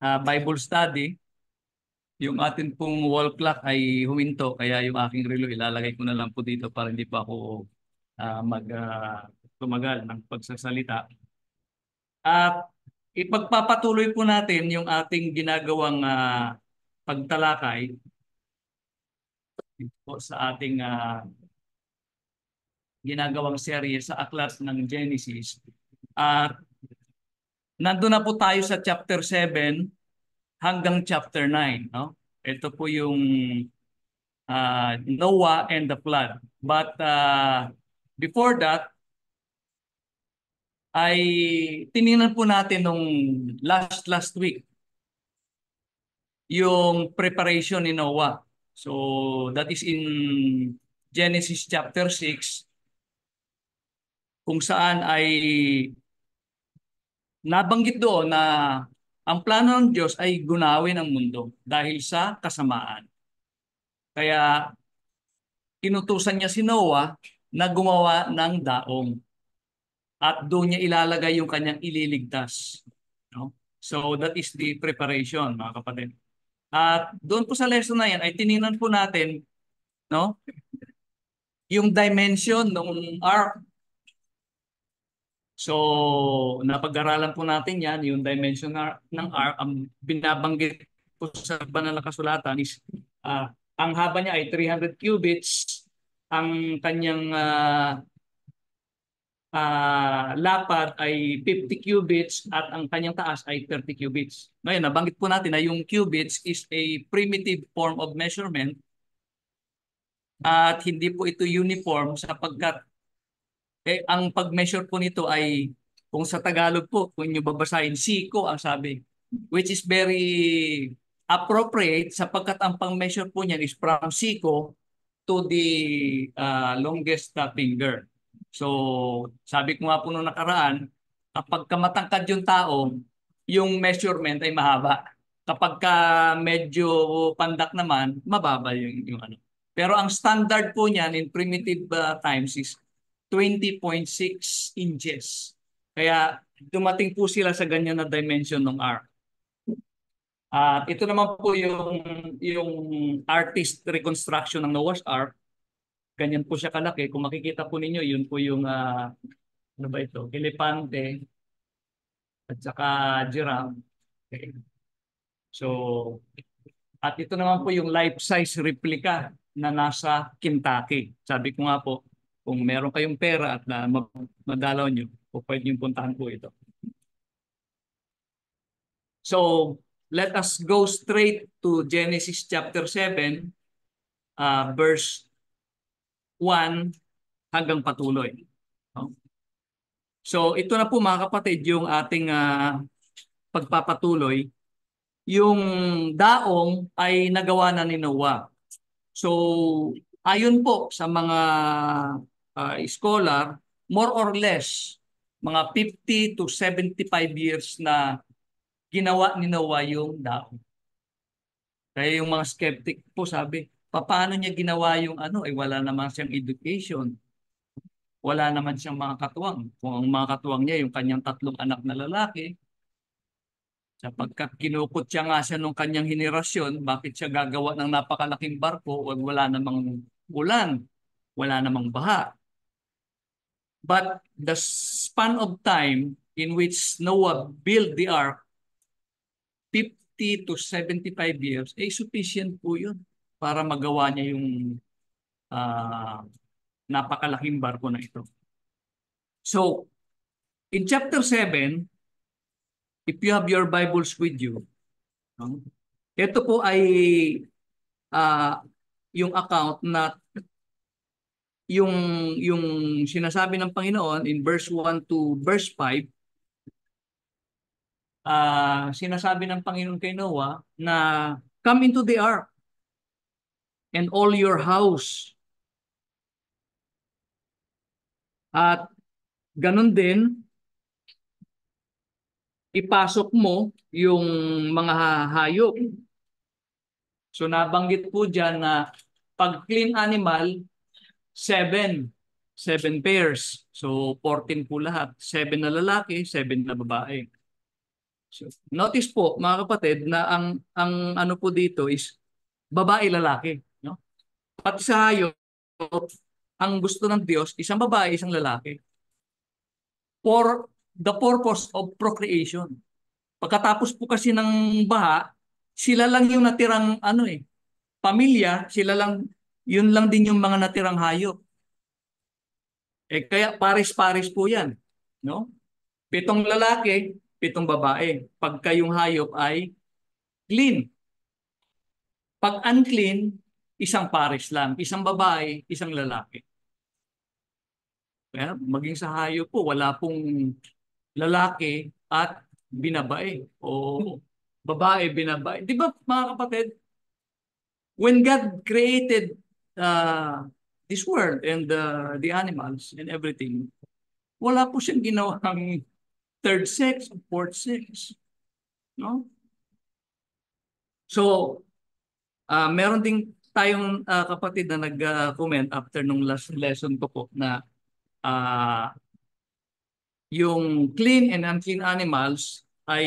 Bible study. Yung atin pong wall clock ay huminto, kaya yung aking relo ilalagay ko na lang po dito para hindi pa ako tumagal ng pagsasalita. At ipagpapatuloy po natin yung ating ginagawang pagtalakay po sa ating ginagawang serye sa aklat ng Genesis. At nandun na po tayo sa chapter 7 hanggang chapter 9. No? Ito po yung Noah and the flood. But before that, ay tiningnan po natin nung last week yung preparation ni Noah. So that is in Genesis chapter 6 kung saan ay nabanggit doon na ang plano ng Diyos ay gunawin ang mundo dahil sa kasamaan. Kaya kinutusan niya si Noah na gumawa ng daong at doon niya ilalagay yung kanyang ililigtas. No? So that is the preparation, mga kapatid. At doon po sa lesson na yan ay tiningnan po natin, no, yung dimension ng ark. So napag-aralan po natin yan, yung dimension ng ark. Ang binabanggit po sa banal na kasulatan is ang haba niya ay 300 cubits, ang kanyang lapad ay 50 cubits at ang kanyang taas ay 30 cubits. Ngayon, nabanggit po natin na yung cubits is a primitive form of measurement at hindi po ito uniform sapagkat ang pag-measure po nito ay kung sa Tagalog po, kung nyo babasahin, siko ang sabi, which is very appropriate sapagkat ang pang-measure po niyan is from siko to the longest finger. So, sabi ko nga po nung nakaraan, kapag matangkad yung tao, yung measurement ay mahaba. Kapag medyo pandak naman, mababa yung ano. Pero ang standard po niyan in primitive times is 20.6 inches. Kaya dumating po sila sa ganyan na dimension ng arc. At ito naman po yung artist reconstruction ng Noah's Ark. Ganyan po siya kalaki. Kung makikita po ninyo, yun po yung ano ba ito? Elepante at saka giraffe. Okay. So, at ito naman po yung life-size replica na nasa Kentucky. Sabi ko nga po, kung meron kayong pera at madalaw nyo, po pwede yung puntahan po ito. So, let us go straight to Genesis chapter 7, verse 1 hanggang patuloy. No? So, ito na po mga kapatid yung ating pagpapatuloy. Yung daong ay nagawa na ni Noah. So, ayon po sa mga scholar, more or less, mga 50 to 75 years na ginawa ni Noah yung daong. Kaya yung mga skeptic po sabi, paano niya ginawa yung ano? Eh wala naman siyang education. Wala naman siyang mga katuwang. Kung ang mga katuwang niya, yung kanyang 3 anak na lalaki, sapagkat kinukot siya nga siya nung kanyang henerasyon, bakit siya gagawa ng napakalaking barko o wala namang ulan, wala namang baha. But the span of time in which Noah built the ark, 50 to 75 years, eh sufficient po yun para magawa niya yung uh, napakalaking barko na ito. So, in chapter 7, if you have your Bibles with you, ito po ay uh, yung account na yung yung sinasabi ng Panginoon in verse 1 to verse 5, sinasabi ng Panginoon kay Noah na come into the ark and all your house. At ganun din, ipasok mo yung mga hayop. So nabanggit po dyan na pag clean animal, 7 pairs. So 14 po lahat. 7 na lalaki, 7 na babae. Notice po mga kapatid na ang ano po dito is babae lalaki, no? Pati sa hayop, ang gusto ng Diyos isang babae, isang lalaki for the purpose of procreation. Pagkatapos po kasi ng baha, sila lang yung natirang ano pamilya, sila lang yun lang din yung mga natirang hayop. Kaya pares-pares po 'yan, no? 7 lalaki, 7 babae. Pagka yung hayop ay clean. Pag unclean, isang pares lang, isang babae, isang lalaki. Kaya maging sa hayop po, wala pong lalaki at binabae o babae binabae. Di ba mga kapatid, when God created this world and the animals and everything, wala po siyang ginawang third sex, fourth sex. No? So, meron ding tayong kapatid na nag-comment after nung last lesson ko po na uh, yung clean and unclean animals ay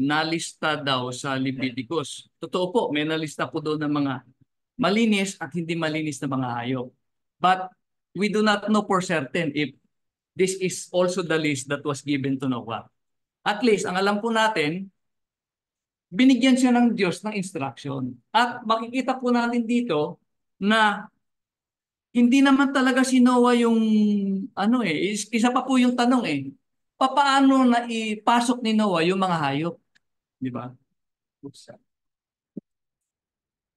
nalista daw sa Leviticus. Totoo po, may nalista po doon ng mga malinis at hindi malinis na mga hayop. But we do not know for certain if this is also the list that was given to Noah. At least, ang alam po natin, binigyan siya ng Diyos ng instruction. At makikita po natin dito na hindi naman talaga si Noah yung isa pa po yung tanong papaano na ipasok ni Noah yung mga hayop, di ba?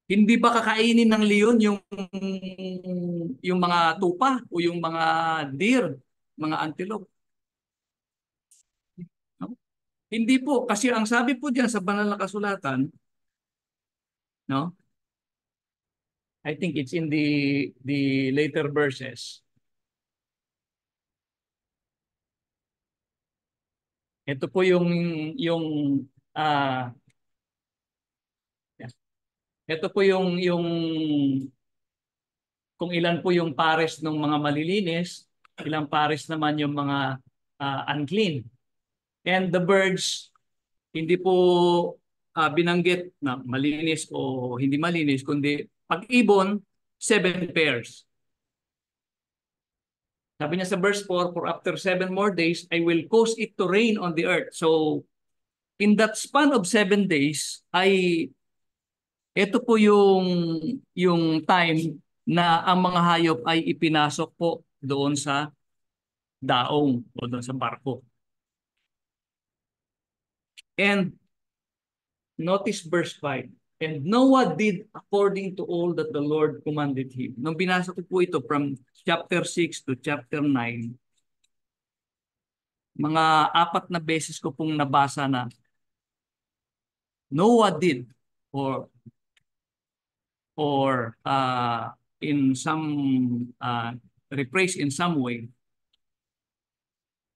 Hindi ba kakainin ng leon yung mga tupa o yung mga deer, mga antelope? No? Hindi po kasi ang sabi po diyan sa banal na kasulatan, no? I think it's in the later verses. Ito po yung ah ito po yung kung ilan po yung pares ng mga malilinis, ilang pares naman yung mga unclean. And the birds, hindi po binanggit na malinis o hindi malinis, kundi pag-ibon, 7 pairs. Sabi niya sa verse 4, for after 7 more days, I will cause it to rain on the earth. So, in that span of 7 days, ito po yung time na ang mga hayop ay ipinasok po doon sa daong o doon sa barko. And notice verse 5. And Noah did according to all that the Lord commanded him. Nung binasa ko po ito from chapter 6 to chapter 9, mga 4 na beses ko pong nabasa na Noah did or in some rephrase in some way,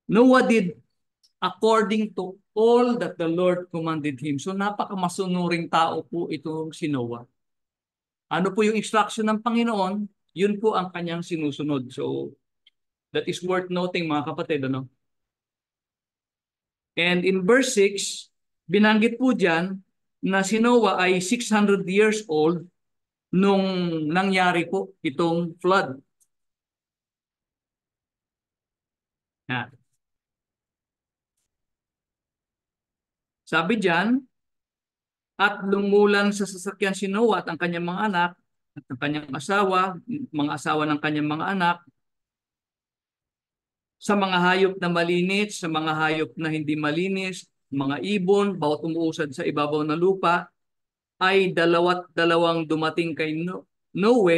Noah did according to all that the Lord commanded him. So napakamasunuring tao po itong si Noah. Ano po yung instruction ng Panginoon, yun po ang kanyang sinusunod. So that is worth noting mga kapatid. Ano? And in verse 6, binanggit po dyan na si Noah ay 600 years old nung nangyari po itong flood. Yan. Sabi diyan, at lumulan sa sasakyan si Noah at ang kanyang mga anak, at ang kanyang asawa, mga asawa ng kanyang mga anak, sa mga hayop na malinis, sa mga hayop na hindi malinis, mga ibon, bawat umuusad sa ibabaw ng lupa, ay 2 dumating kay Noe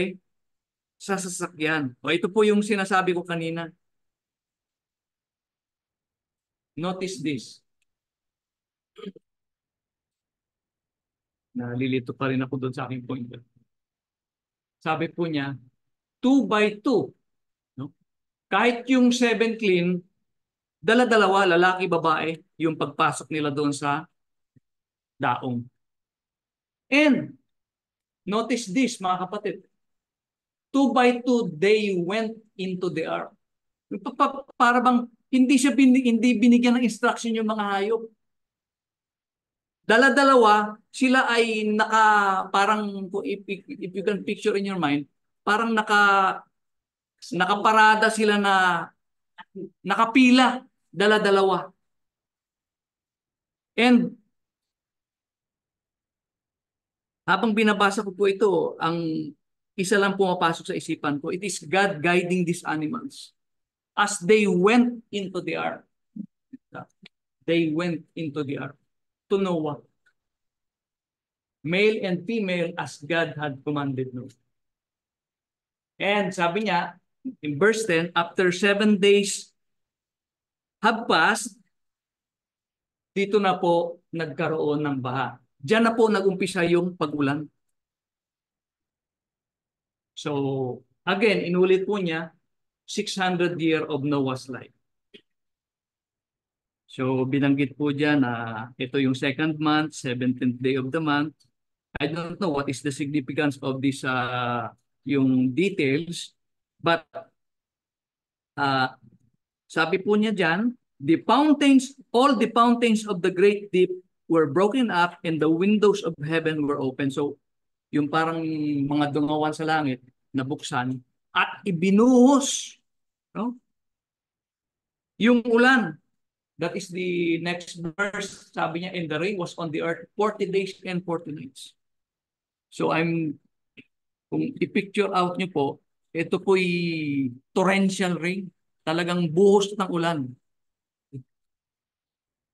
sa sasakyan. O ito po yung sinasabi ko kanina. Notice this. Nalilito pa rin ako doon sa aking point. Sabi po niya, 2 by 2. No? Kahit yung 7 clean, dala-dalawa, lalaki, babae, yung pagpasok nila doon sa daong. And, notice this mga kapatid, 2 by 2, they went into the ark. Para bang hindi binigyan ng instruction yung mga hayop. Dala-dalawa, sila ay parang if you can picture in your mind, parang nakaparada sila na nakapila, dala-dalawa. And habang binabasa ko po ito, ang isa lang pumapasok sa isipan ko, it is God guiding these animals as they went into the ark. They went into the ark to Noah, male and female as God had commanded Noah. And sabi niya, in verse 10, after 7 days have passed, dito na po nagkaroon ng baha. Diyan na po nag-umpisa yung pag-ulan. So, again, inulit po niya, 600 year of Noah's life. So, binanggit po dyan na ito yung second month, 17th day of the month. I don't know what is the significance of this, yung details, but uh, sabi po niya dyan, all the fountains of the great deep were broken up and the windows of heaven were open. So, yung parang mga dungawan sa langit nabuksan at ibinuhos, no? Yung ulan. That is the next verse. Sabi niya, and the rain was on the earth 40 days and 40 nights. So kung i-picture out niyo po, ito po'y torrential rain. Talagang buhos ng ulan.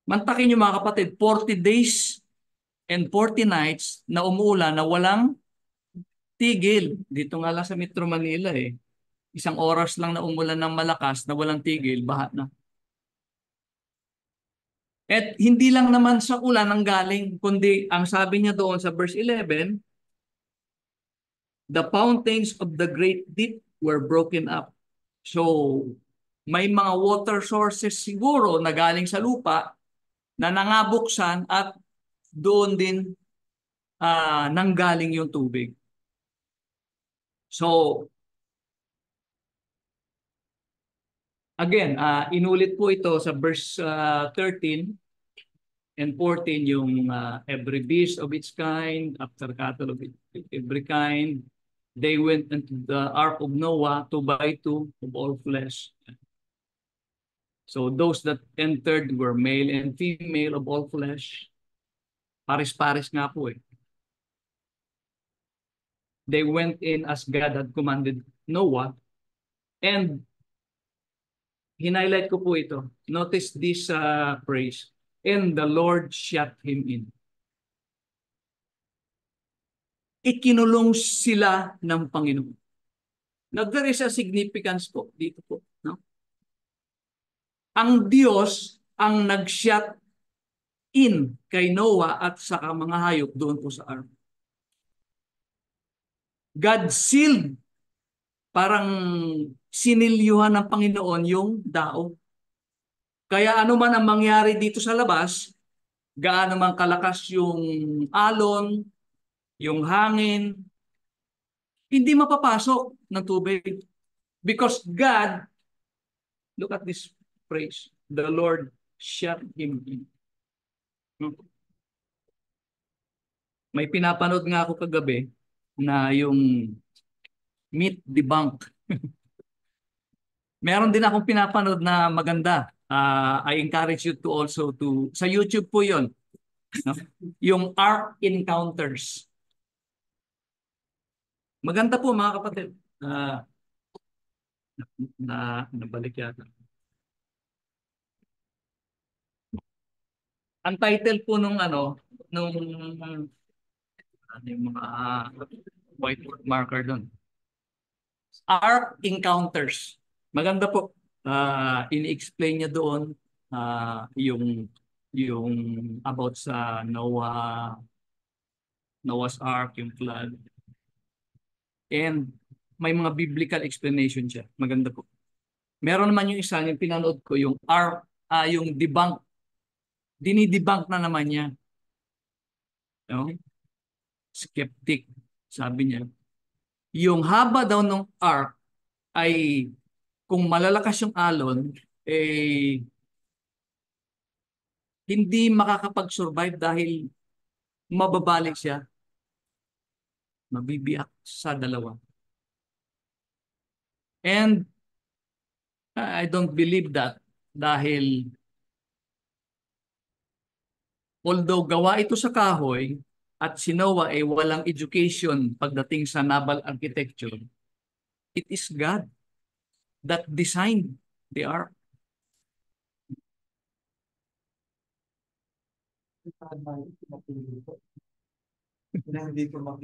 Mantakin niyo mga kapatid, 40 days and 40 nights na umuulan na walang tigil. Dito nga lang sa Metro Manila eh. Isang oras lang na umulan ng malakas na walang tigil, baha na. At hindi lang naman sa ulan ang galing, kundi ang sabi niya doon sa verse 11, the fountains of the great deep were broken up. So, may mga water sources siguro na galing sa lupa na nangabuksan at doon din nanggaling yung tubig. So, again, inulit po ito sa verse 13 and 14, yung every beast of its kind, after cattle of every kind, they went into the ark of Noah 2 by 2 of all flesh. So those that entered were male and female of all flesh. Paris-paris nga po eh. They went in as God had commanded Noah. And hinighlight ko po ito. Notice this phrase. And the Lord shut him in. Ikinulong sila ng Panginoon. Now, there is a significance po dito po. No? Ang Diyos ang nag-shut in kay Noah at sa mga hayop doon po sa ark. God sealed, parang sinilyuhan ng Panginoon yung dao. Kaya ano man ang mangyari dito sa labas, gaano man kalakas yung alon, yung hangin, hindi mapapasok ng tubig. Because God, look at this phrase, the Lord shut him in. May pinapanood nga ako kagabi na yung Meet Debunk. Meron din akong pinapanood na maganda. I encourage you to also sa YouTube po yun. No? Yung Ark Encounters. Maganda po mga kapatid. Nabalik yata. Ang title po nung yung mga whiteboard marker doon. Ark Encounters. Maganda po. Ini-explain niya doon yung about sa Noah's Ark, yung flood. And may mga biblical explanation siya. Maganda po. Meron naman yung isa, yung pinanood ko, yung yung debunk. Dinidebunk na naman niya. No? Skeptic, sabi niya. Yung haba daw ng ark ay kung malalakas yung alon, hindi makakapag-survive dahil mababalik siya, mabibiyak sa dalawa. And I don't believe that dahil although gawa ito sa kahoy at si Noah ay walang education pagdating sa naval architecture, it is God that designed the ark.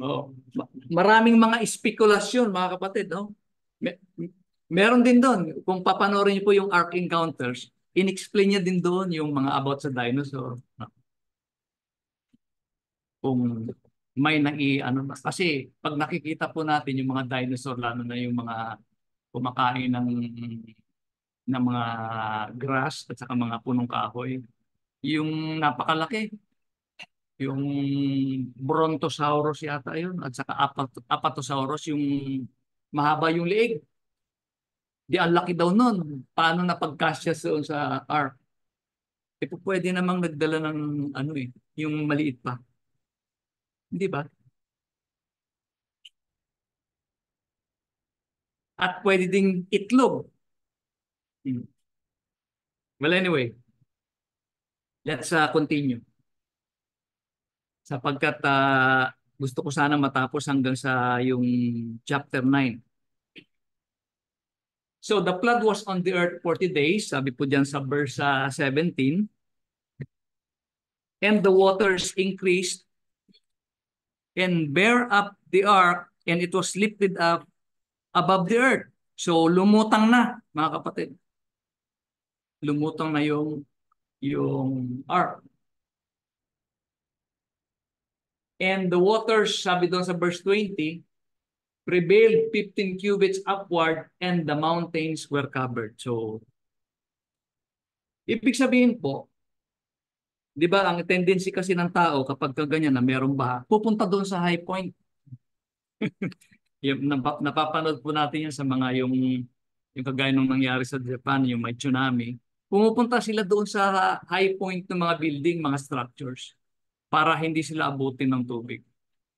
Oh. Maraming mga espekulasyon, mga kapatid. No? Meron din doon. Kung papanoorin niyo po yung Ark Encounters, in-explain niya din doon yung mga about sa dinosaur. No? Kung may ano, kasi pag nakikita po natin yung mga dinosaur, lalo na yung mga kumakain ng mga grass at saka mga punong kahoy, yung napakalaki, yung Brontosaurus yata yun, at saka Apatosaurus, yung mahaba yung leeg. Di ang laki daw nun. Paano napagkasya sa ark? E pwede namang nagdala ng ano yung maliit pa. Di ba? At pwede ding itlog. Hmm. Well, anyway, let's continue. Sapagkat gusto ko sana matapos hanggang sa yung chapter 9. So the flood was on the earth 40 days, sabi po diyan sa verse 17. And the waters increased and bear up the ark, and it was lifted up above the earth. So lumutang na, mga kapatid. Lumutang na yung ark. And the waters, sabi doon sa verse 20, prevailed 15 cubits upward and the mountains were covered. So, ibig sabihin po, di ba, ang tendency kasi ng tao kapag ganyan na mayroong baha, pupunta doon sa high point. Yung, napapanood po natin yan sa mga yung kagaya nung nangyari sa Japan, yung may tsunami. Pumupunta sila doon sa high point ng mga building, mga structures, para hindi sila abutin ng tubig.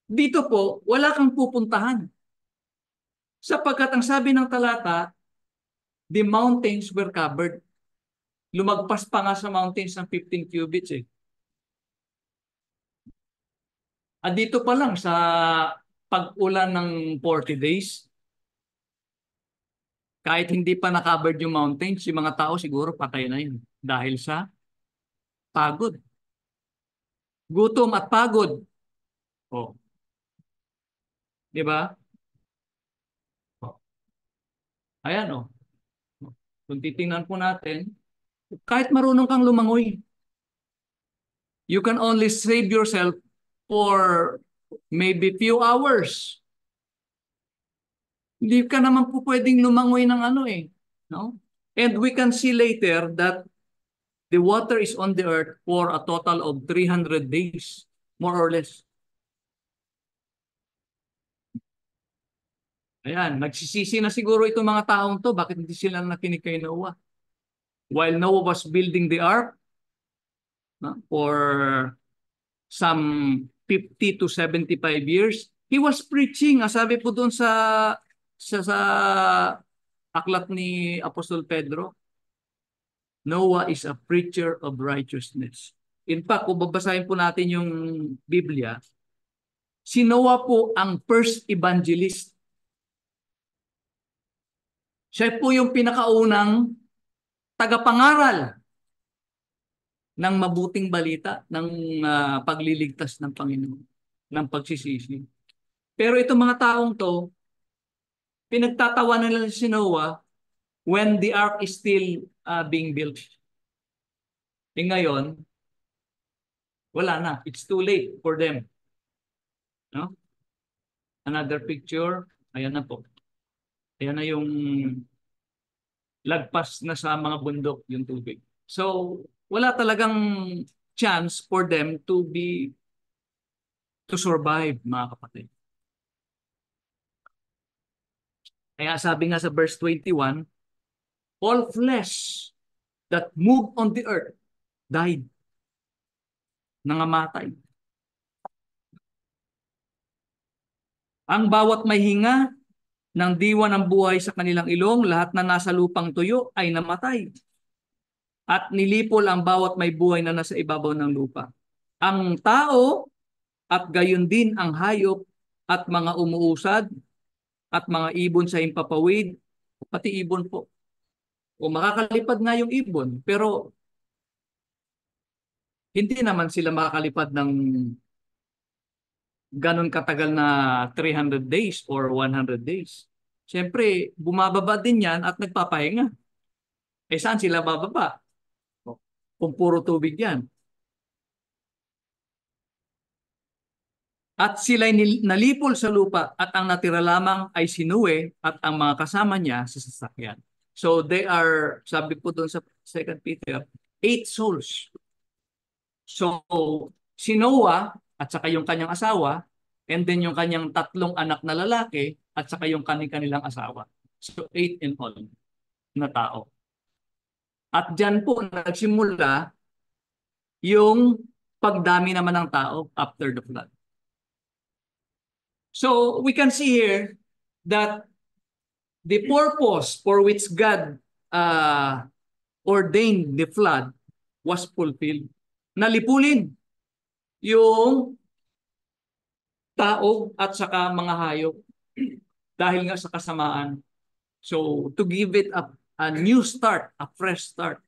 Dito po, wala kang pupuntahan. Sapagkat ang sabi ng talata, the mountains were covered. Lumagpas pa nga sa mountains ng 15 cubits eh. At dito pa lang sa pag-ulan ng 40 days, kahit hindi pa na-covered yung mountains, yung mga tao siguro patay na yun. Dahil sa pagod. Gutom at pagod. Oh. Di ba? Oh. Ayan oh. Kung titingnan po natin, kahit marunong kang lumangoy, you can only save yourself for maybe few hours. Hindi ka naman po pwedeng lumangoy ng ano eh. No? And we can see later that the water is on the earth for a total of 300 days, more or less. Ayan, nagsisisi na siguro itong mga taong to, bakit hindi sila nakinig kay Noah? While Noah was building the ark, no, for some 50 to 75 years, he was preaching, sabi po doon sa aklat ni Apostol Pedro, Noah is a preacher of righteousness. In fact, kung babasahin po natin yung Biblia, si Noah po ang first evangelist. Siya po yung pinakaunang tagapangaral ng mabuting balita ng pagliligtas ng Panginoon, ng pagsisisi. Pero itong mga taong to, pinagtatawanan nila si Noah when the ark is still being built. E ngayon, wala na. It's too late for them. No? Another picture. Ayan na po. Ayan na yung lagpas na sa mga bundok yung tubig. So, wala talagang chance for them to survive, mga kapatid. Kaya sabi nga sa verse 21, all flesh that move on the earth died. Nangamatay. Ang bawat may hinga ng diwa ng buhay sa kanilang ilong, lahat na nasa lupang tuyo ay namatay. At nilipol ang bawat may buhay na nasa ibabaw ng lupa. Ang tao at gayon din ang hayop at mga umuusad at mga ibon sa himpapawid, pati ibon po. O makakalipad nga yung ibon, pero hindi naman sila makakalipad ng ganun katagal na 300 days or 100 days. Siyempre, bumababa din yan at nagpapahinga. Eh saan sila bababa? Kung puro tubig yan. At sila'y nalipol sa lupa at ang natira lamang ay si Noe at ang mga kasama niya sa sasakyan. So they are, sabi po doon sa 2 Peter, 8 souls. So si Noah at saka yung kanyang asawa and then yung kanyang 3 anak na lalaki at saka yung kanilang asawa. So 8 in all na tao. At dyan po nagsimula yung pagdami naman ng tao after the flood. So we can see here that the purpose for which God ordained the flood was fulfilled. Nalipulin yung tao at saka mga hayop dahil nga sa kasamaan. So to give it a new start, a fresh start.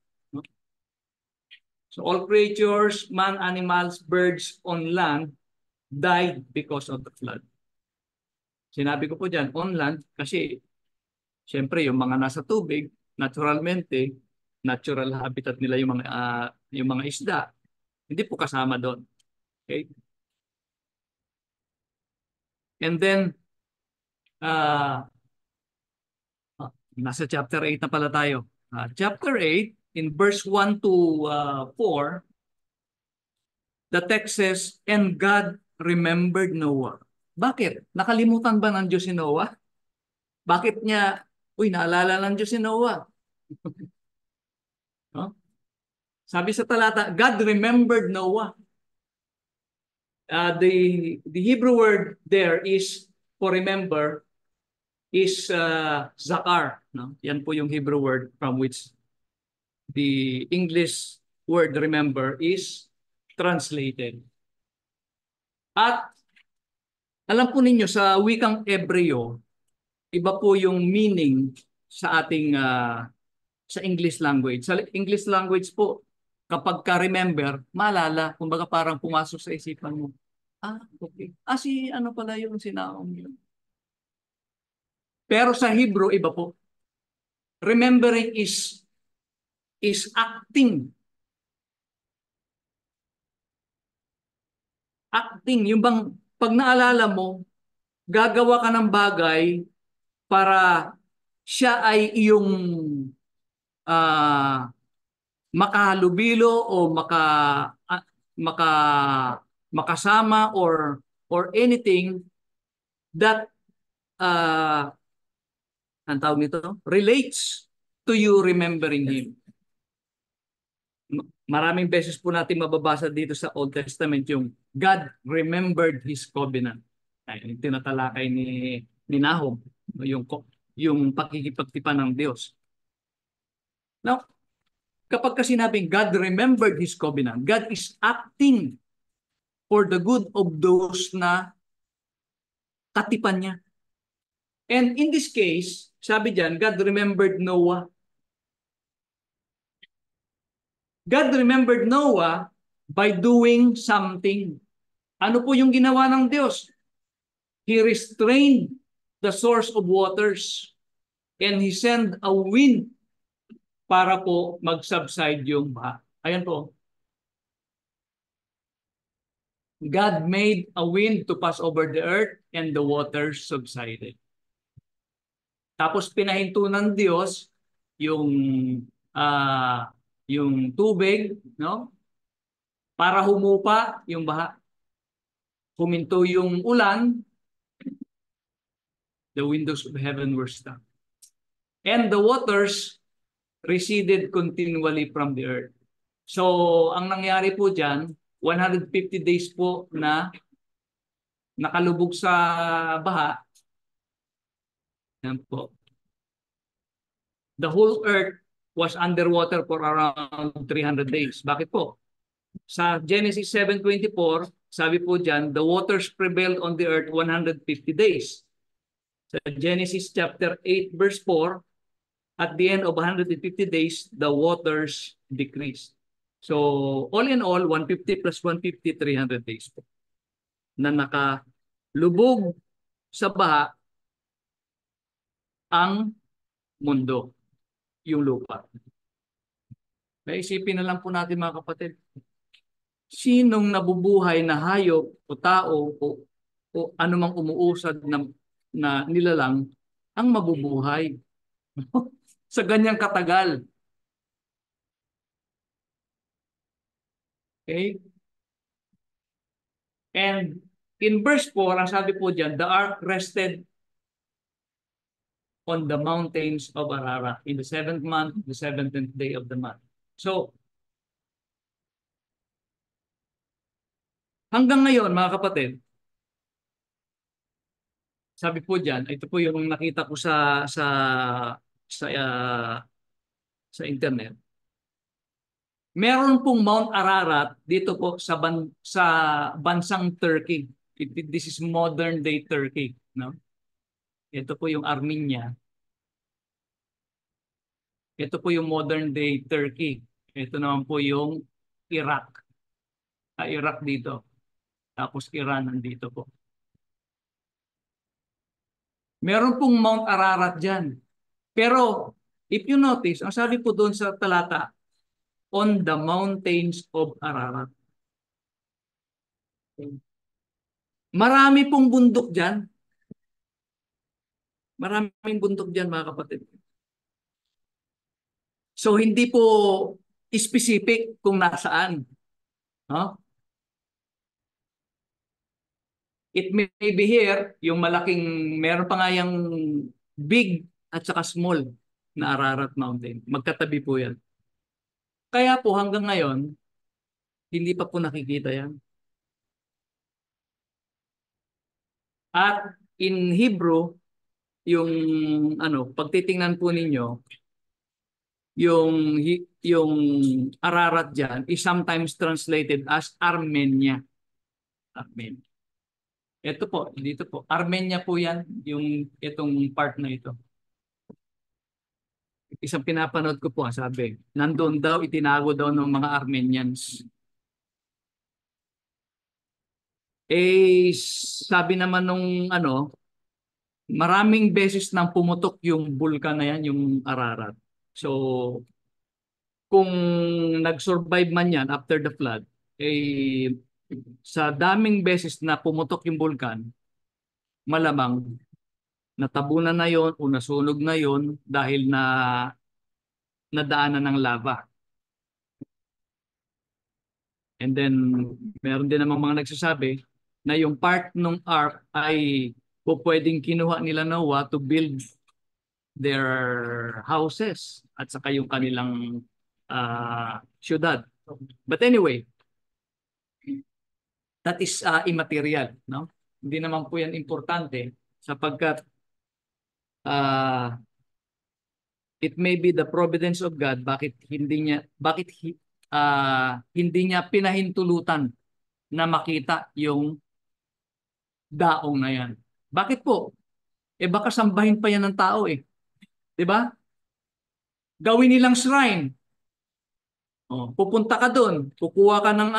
So all creatures, man, animals, birds on land died because of the flood. Sinabi ko po dyan, on land, kasi siyempre yung mga nasa tubig, naturalmente, natural habitat nila yung mga isda. Hindi po kasama doon. Okay? And then, nasa chapter 8 na pala tayo. Chapter 8, in verse 1 to 4, the text says, and God remembered Noah. Bakit? Nakalimutan ba ng Diyos si Noah? Bakit niya, naalala ng Diyos si Noah? No? Sabi sa talata, God remembered Noah. The Hebrew word there is, for remember, is zakar. No? Yan po yung Hebrew word from which the English word remember is translated. At alam po ninyo, sa wikang Ebreo, iba po yung meaning sa ating sa English language. Sa English language po, kapag ka-remember, maalala, kumbaga parang pumasok sa isipan mo. Okay. Si ano pala yung sinaong yun. Pero sa Hebrew, iba po. Remembering is acting. Acting, yung bang pag naalala mo, gagawa ka ng bagay para siya ay iyong makahalubilo o maka makasama or anything that ang tawag nito, relates to you remembering Him. Maraming beses po natin mababasa dito sa Old Testament yung God remembered His covenant. Ay, tinatalakay ni Nahum, yung pakikipagtipan ng Diyos. Now, kapag sinabing God remembered His covenant, God is acting for the good of those na katipan niya. And in this case, sabi diyan, God remembered Noah. God remembered Noah by doing something. Ano po yung ginawa ng Diyos? He restrained the source of waters and He sent a wind para po mag-subside yung baha. Ayan po. God made a wind to pass over the earth and the waters subsided. Tapos pinahinto ng Diyos yung tubig, no? Para humupa yung baha. Huminto yung ulan, the windows of heaven were stopped. And the waters receded continually from the earth. So, ang nangyari po dyan, 150 days po na nakalubog sa baha. Yan po. The whole earth was underwater for around 300 days. Bakit po? Sa Genesis 7:24, sabi po dyan, the waters prevailed on the earth 150 days. Sa Genesis chapter 8 verse 4, at the end of 150 days, the waters decreased. So, all in all, 150 plus 150, 300 days po na nakalubog sa baha ang mundo, yung lupa. Naisipin na lang po natin mga kapatid, sinong nabubuhay na hayop o tao o anumang umuusad na nilalang ang mabubuhay sa ganyang katagal. Okay? And in verse 4, ang sabi po dyan, the ark rested on the mountains of Ararat in the 7th month, the 17th day of the month. So, hanggang ngayon, mga kapatid, sabi po diyan, ito po yung nakita ko sa uh, sa internet. Meron pong Mount Ararat dito po sa bansang Turkey. This is modern day Turkey, no? Ito po yung Armenia. Ito po yung modern day Turkey. Ito naman po yung Iraq. Iraq dito. Tapos Iran nandito po. Meron pong Mount Ararat dyan. Pero if you notice, ang sabi po doon sa talata, on the mountains of Ararat. Marami pong bundok dyan. Maraming bundok dyan mga kapatid. So hindi po specific kung nasaan. No? It may be here, yung malaking, meron pa nga yung big at saka small na Ararat Mountain. Magkatabi po yan. Kaya po hanggang ngayon, hindi pa po nakikita yan. At in Hebrew, yung pag titingnan po ninyo, yung yung Ararat diyan is sometimes translated as Armenia. Armenia. Ito po, dito po. Armenia po 'yan, yung itong part na ito. Isang pinapanood ko po, sabi, nandoon daw itinago daw ng mga Armenians. Sabi naman nung maraming beses nang pumutok yung bulkan na yan, yung Ararat. So, kung nag-survive man yan after the flood, sa daming beses na pumutok yung bulkan, malamang natabunan na yon o nasunog na yon dahil na nadaanan ng lava. And then, meron din namang mga nagsasabi na yung part ng ark ay pwedeng kinuha nila Noah to build their houses at saka yung kanilang syudad. But anyway, that is immaterial, no? Hindi naman po yan importante sapagkat it may be the providence of God hindi niya pinahintulutan na makita yung daong na yan. Bakit po? Baka sambahin pa yan ng tao 'Di ba? Gawin nilang shrine. Pupunta ka doon, kukuha ka ng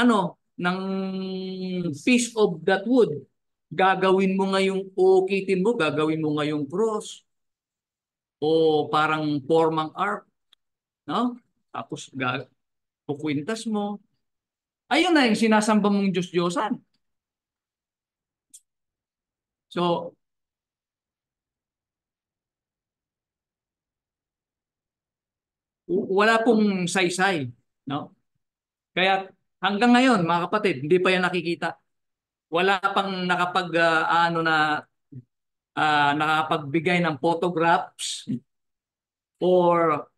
piece of that wood. Gagawin mo ngayong uukitin mo, gagawin mo ngayong cross. O parang formang ark, no? Tapos kukwintas mo. Ayun na yung sinasamba mong Diyos-Diyosan. So, wala pong saysay, no? Kaya hanggang ngayon, mga kapatid, hindi pa yan nakikita. Wala pang nakapagbigay ng photographs or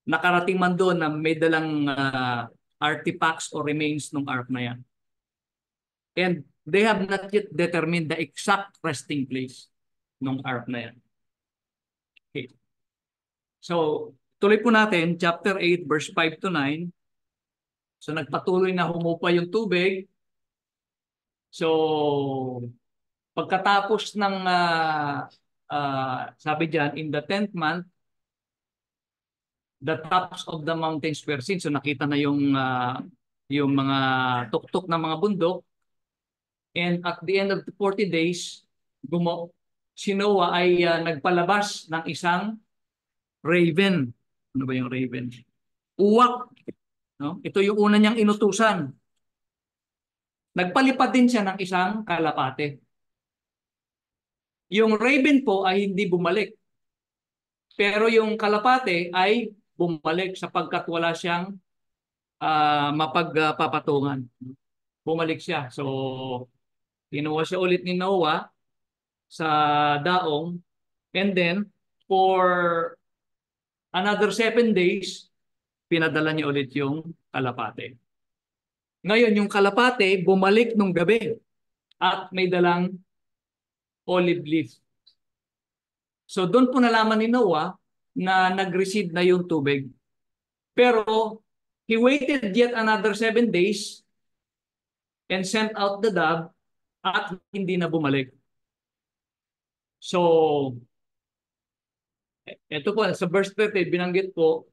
nakarating man doon na may dalang artifacts or remains ng ark na yan. And they have not yet determined the exact resting place ng ark na yan. Okay. So, tuloy po natin, chapter 8, verse 5 to 9. So, nagpatuloy na humupa yung tubig. So, pagkatapos ng, sabi diyan, in the 10th month, the tops of the mountains were seen. So, nakita na yung mga tuktok ng mga bundok. And at the end of the 40 days, si Noah ay nagpalabas ng isang raven. Ano ba yung raven? Uwak. No? Ito yung una niyang inutusan. Nagpalipad din siya ng isang kalapate. Yung raven po ay hindi bumalik. Pero yung kalapate ay bumalik sapagkat wala siyang mapagpapatungan. Bumalik siya. So, kinuha siya ulit ni Noah sa daong, and then for another 7 days, pinadala niya ulit yung kalapate. Ngayon, yung kalapate bumalik nung gabi at may dalang olive leaf. So doon po nalaman ni Noah na nag-receive na yung tubig. Pero he waited yet another 7 days and sent out the dove at hindi na bumalik. So, ito po, sa verse 30, binanggit po,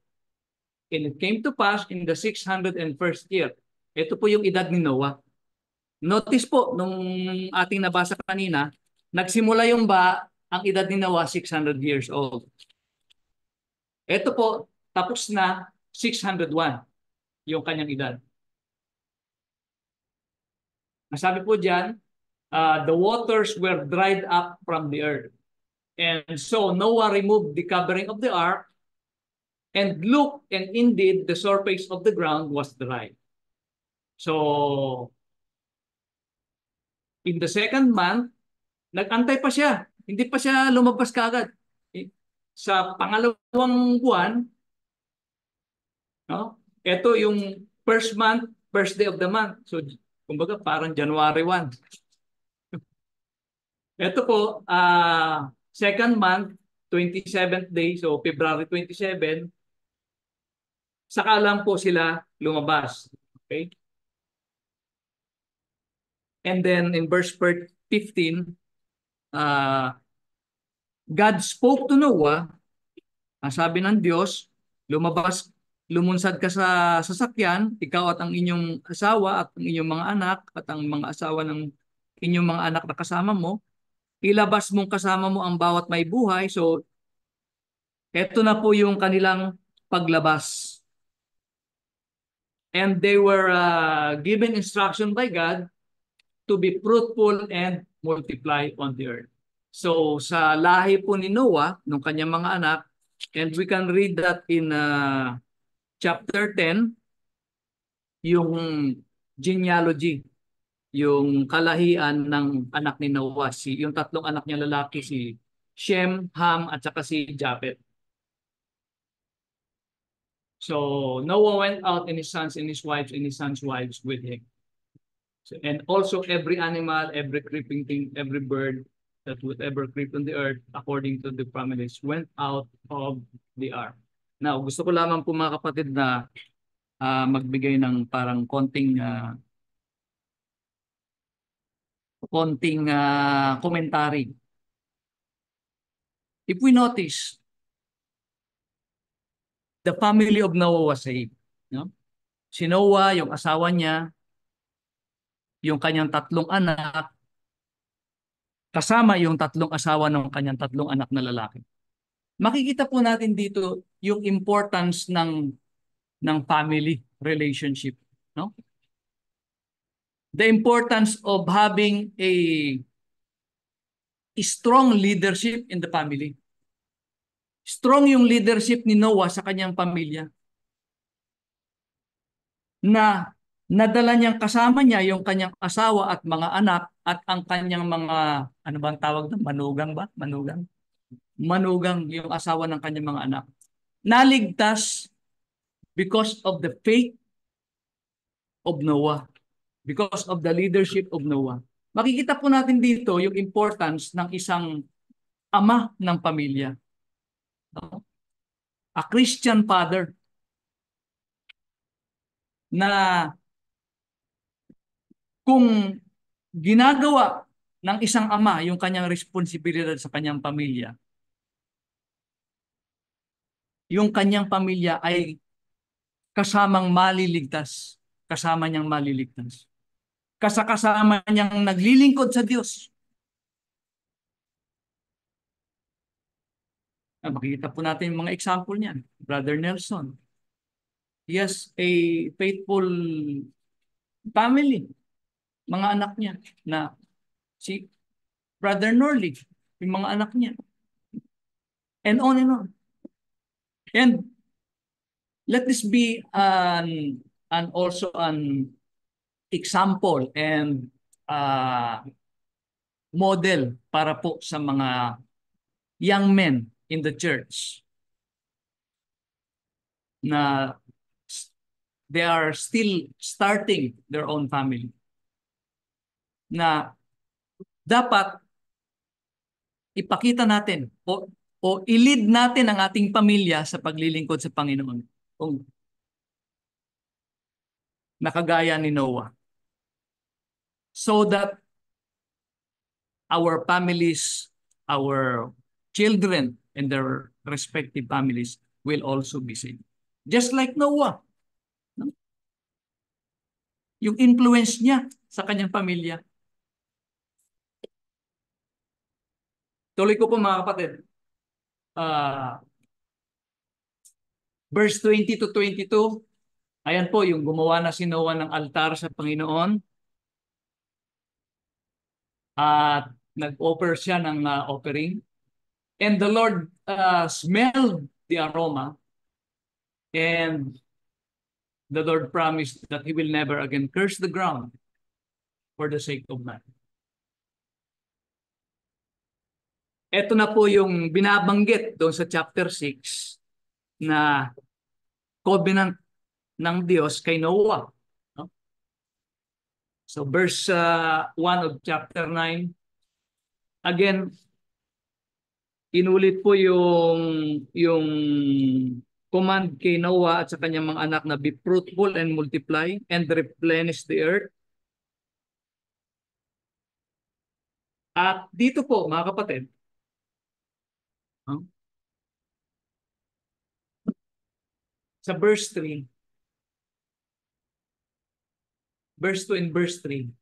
and it came to pass in the 601st year. Ito po yung edad ni Noah. Notice po, nung ating nabasa kanina, nagsimula yung ang edad ni Noah, 600 years old. Ito po, tapos na 601, yung kanyang edad. Nasabi po dyan, the waters were dried up from the earth. And so Noah removed the covering of the ark and looked, and indeed the surface of the ground was dry. So, in the 2nd month, nag-antay pa siya. Hindi pa siya lumabas kaagad. Sa pangalawang buwan, no? Ito yung 1st month, 1st day of the month. So, kumbaga parang January 1. Ito po, 2nd month, 27th day, so February 27, saka lang po sila lumabas. Okay? And then in verse 15, God spoke to Noah. Ang sabi ng Diyos, lumunsad ka sa sasakyan, ikaw at ang inyong asawa at ang inyong mga anak at ang mga asawa ng inyong mga anak na kasama mo. Ilabas mong kasama mo ang bawat may buhay. So, eto na po yung kanilang paglabas. And they were given instruction by God to be fruitful and multiply on the earth. So sa lahi po ni Noah, nung kanyang mga anak, and we can read that in chapter 10, yung genealogy, yung kalahian ng anak ni Noah, yung 3 anak niya lalaki, si Shem, Ham, at saka si Japhet. So Noah went out, and his sons and his wives and his sons' wives with him. So, and also every animal, every creeping thing, every bird that would ever creep on the earth, according to the families, went out of the ark. Now, gusto ko lamang po mga kapatid na magbigay ng parang konting commentary. If we notice, the family of Noah was saved. No? Si Noah, yung asawa niya, yung kanyang 3 anak, kasama yung 3 asawa ng kanyang 3 anak na lalaki. Makikita po natin dito yung importance ng family relationship, no? The importance of having a strong leadership in the family. Strong yung leadership ni Noah sa kanyang pamilya. Na nadala niyang kasama niya yung kanyang asawa at mga anak at ang kanyang mga, ano bang tawag ng manugang ba? Manugang? Manugang yung asawa ng kanyang mga anak. Naligtas because of the faith of Noah. Because of the leadership of Noah. makikita po natin dito yung importance ng isang ama ng pamilya. No? A Christian father na kung ginagawa ng isang ama yung kanyang responsibilidad sa kanyang pamilya, yung kanyang pamilya ay kasamang maliligtas, kasama niyang maliligtas. Kasama niyang naglilingkod sa Diyos. Makikita po natin yung mga example niyan. Brother Nelson, he has a faithful family, mga anak niya, na si Brother Norley, yung mga anak niya, and on and on. And let this be also an example and model para po sa mga young men in the church na they are still starting their own family. Na dapat ipakita natin o i-lead natin ang ating pamilya sa paglilingkod sa Panginoon. Kung nakagaya ni Noah. So that our families, our children, and their respective families will also be saved. Just like Noah. No? Yung influence niya sa kanyang pamilya. Tuloy ko po mga kapatid. Verse 20 to 22. Ayan po yung gumawa na si Noah ng altar sa Panginoon. At nag-offer siya ng offering. And the Lord smelled the aroma. And the Lord promised that He will never again curse the ground for the sake of man. Ito na po yung binabanggit doon sa chapter 6 na covenant ng Diyos kay Noah. No? So verse 1 of chapter 9, again, inulit po yung command kay Noah at sa kanyang mga anak na be fruitful and multiply and replenish the earth. At dito po, mga kapatid, sa verse 3, verse 2 and verse 3,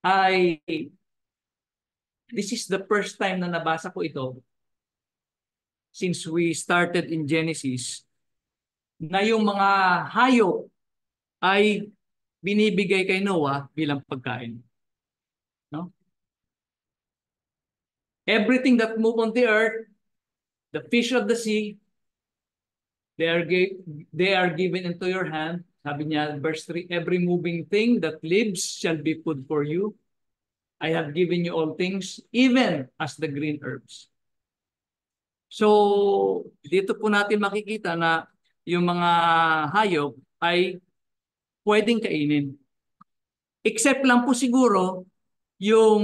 ay this is the first time na nabasa ko ito since we started in Genesis, na yung mga hayop ay binibigay kay Noah bilang pagkain. No? Everything that move on the earth, the fish of the sea, they are given into your hand. Sabi niya, verse 3, every moving thing that lives shall be food for you. I have given you all things, even as the green herbs. So, dito po natin makikita na yung mga hayop ay pwedeng kainin. Except lang po siguro yung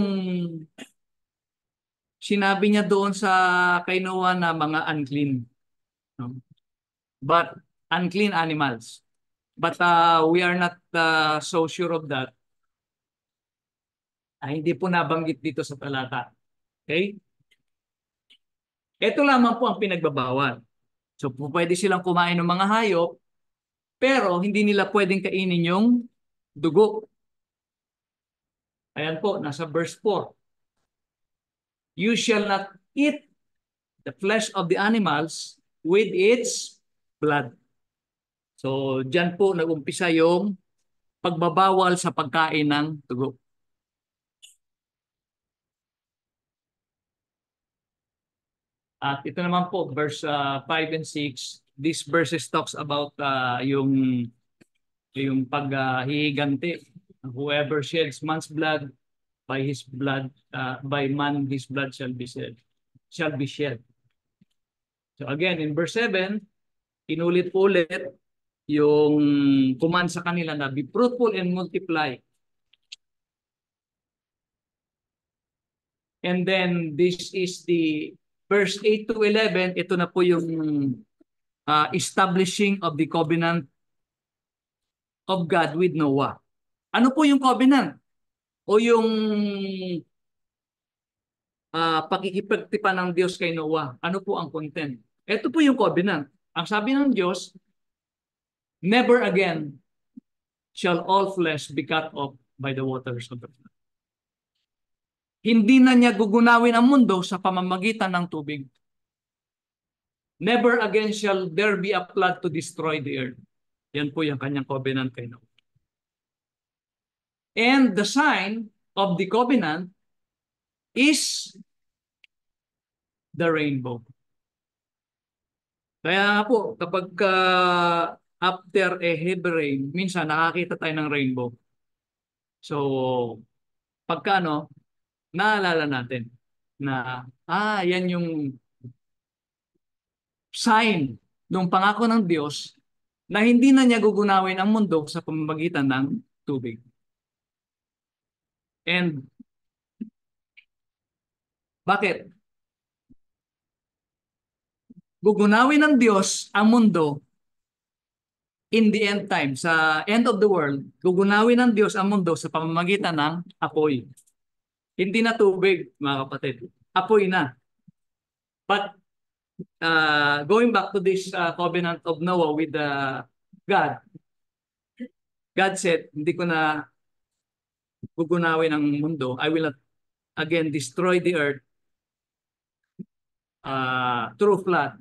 sinabi niya doon sa kay Noah na mga unclean. No? But unclean animals. But we are not so sure of that. Hindi po nabanggit dito sa talata. Okay? Ito lamang po ang pinagbabawal. So pwede silang kumain ng mga hayop, pero hindi nila pwedeng kainin yung dugo. Ayan po, nasa verse 4. You shall not eat the flesh of the animals with its blood. So dyan po nag-umpisa yung pagbabawal sa pagkain ng dugo. At ito naman po, verse 5 and 6, these verses talks about yung paghihiganti. Whoever sheds man's blood, by his blood, by man his blood shall be shed. So again, in verse 7, inulit po ulit yung command sa kanila na be fruitful and multiply. And then this is the verse 8 to 11. Ito na po yung establishing of the covenant of God with Noah. Ano po yung covenant? O yung pakikipagtipan ng Diyos kay Noah? Ano po ang content? Ito po yung covenant. Ang sabi ng Diyos, never again shall all flesh be cut off by the waters of the flood. Hindi na niya gugunawin ang mundo sa pamamagitan ng tubig. Never again shall there be a flood to destroy the earth. Yan po yung kanyang covenant kay Noah. And the sign of the covenant is the rainbow. Kaya po, kapag after a heavy rain, minsan nakakita tayo ng rainbow. So, pagka naalala natin na, yan yung sign ng pangako ng Diyos na hindi na niya gugunawin ang mundo sa pamamagitan ng tubig. And bakit? Gugunawin ng Diyos ang mundo in the end time, sa end of the world, gugunawin ng Diyos ang mundo sa pamamagitan ng apoy. Hindi na tubig, mga kapatid. Apoy na. But going back to this covenant of Noah with God, God said, hindi ko na gugunawin ang mundo. I will not again destroy the earth through flood.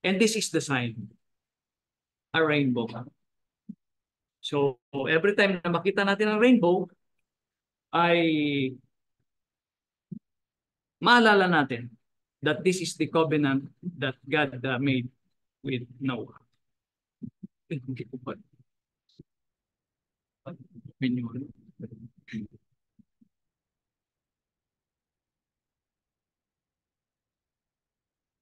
And this is the sign, a rainbow. So every time na makita natin ang rainbow, ay maalala natin that this is the covenant that God made with Noah.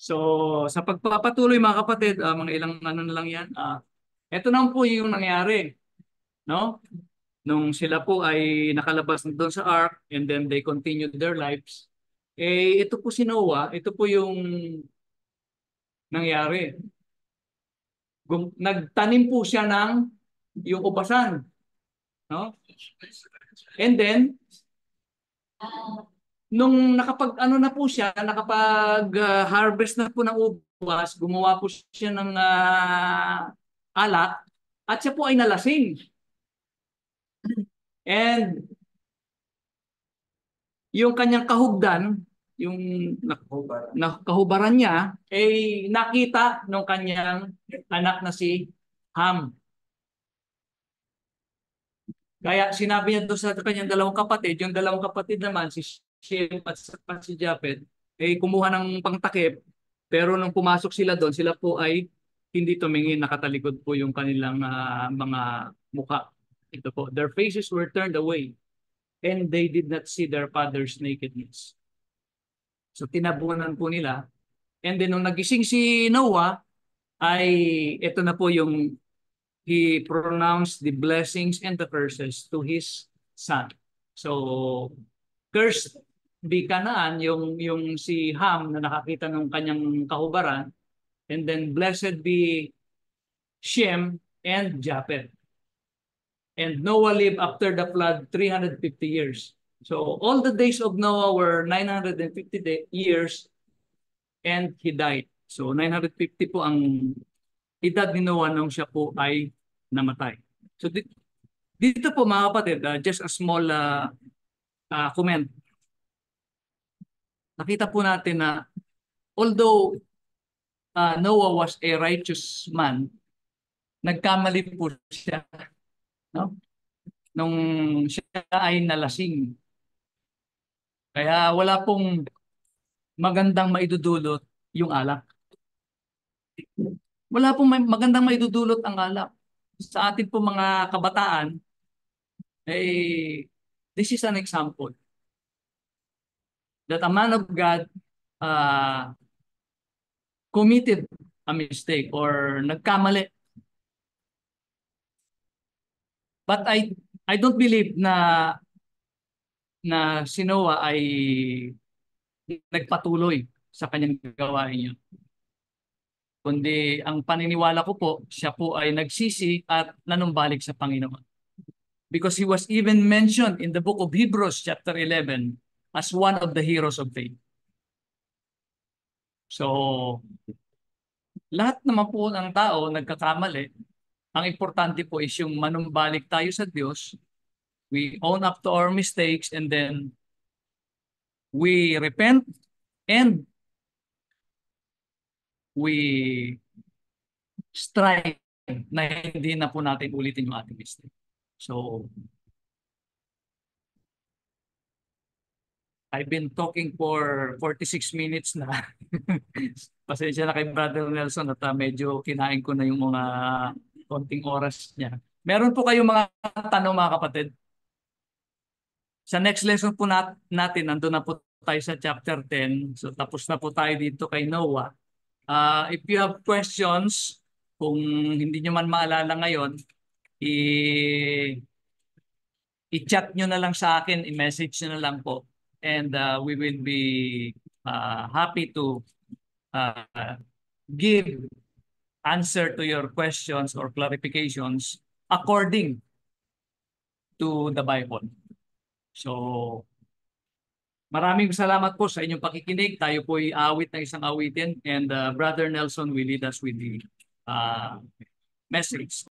So, sa pagpapatuloy mga kapatid, mga ilang ano na lang yan, ito na po yung nangyari, no? Nung sila po ay nakalabas na doon sa ark and then they continued their lives, ito po si Noah, ito po yung nangyari. Nagtanim po siya ng yung ubasan, no? And then, nung nakapag-ano na po siya, nakapag-harvest na po ng ubas, gumawa po siya ng alak at siya po ay nalasing. And yung kanyang kahugdan, yung nakahubaran niya, ay nakita ng kanyang anak na si Ham. Kaya sinabi niya doon sa kanyang dalawang kapatid, yung dalawang kapatid naman, si Shem at si Japhet, kumuha ng pangtakip, pero nung pumasok sila doon, sila po ay hindi tumingin, nakatalikod po yung kanilang mga mukha. Ito po, their faces were turned away and they did not see their father's nakedness. So tinabunan po nila. And then nung nagising si Noah, ay ito na po yung he pronounced the blessings and the curses to his son. So, cursed be Canaan, yung si Ham na nakakita ng kanyang kahubaran, and then blessed be Shem and Japheth. And Noah lived after the flood 350 years. So, all the days of Noah were 950 years and he died. So, 950 po ang edad ni Noah nung siya po ay namatay. So dito po mga kapatid, just a small comment. Nakita po natin na although Noah was a righteous man, nagkamali po siya, no? Nung siya ay nalasing. Kaya wala pong magandang maidudulot yung alak. Wala pong magandang maidudulot ang alak. Sa atin po mga kabataan, this is an example that a man of God committed a mistake or nagkamali. But I don't believe na si Noah ay nagpatuloy sa kanyang gawain yun. Kundi ang paniniwala ko po, siya po ay nagsisi at nanumbalik sa Panginoon. Because he was even mentioned in the book of Hebrews chapter 11 as one of the heroes of faith. So, lahat naman po ng tao nagkakamali. Ang importante po is yung manumbalik tayo sa Diyos. We own up to our mistakes and then we repent and we strive na hindi na po natin ulitin yung ating mistake. So, I've been talking for 46 minutes na. Pasensya na kay Brother Nelson at medyo kinain ko na yung mga konting oras niya. Meron po kayong mga tanong mga kapatid? Sa next lesson po natin, nandun na po tayo sa chapter 10. So tapos na po tayo dito kay Noah. If you have questions, kung hindi nyo man maalala ngayon, i-chat nyo na lang sa akin, i-message nyo na lang po. And we will be happy to give answer to your questions or clarifications according to the Bible. So, maraming salamat po sa inyong pakikinig. Tayo po ay awit ng isang awitin and Brother Nelson will lead us with the message.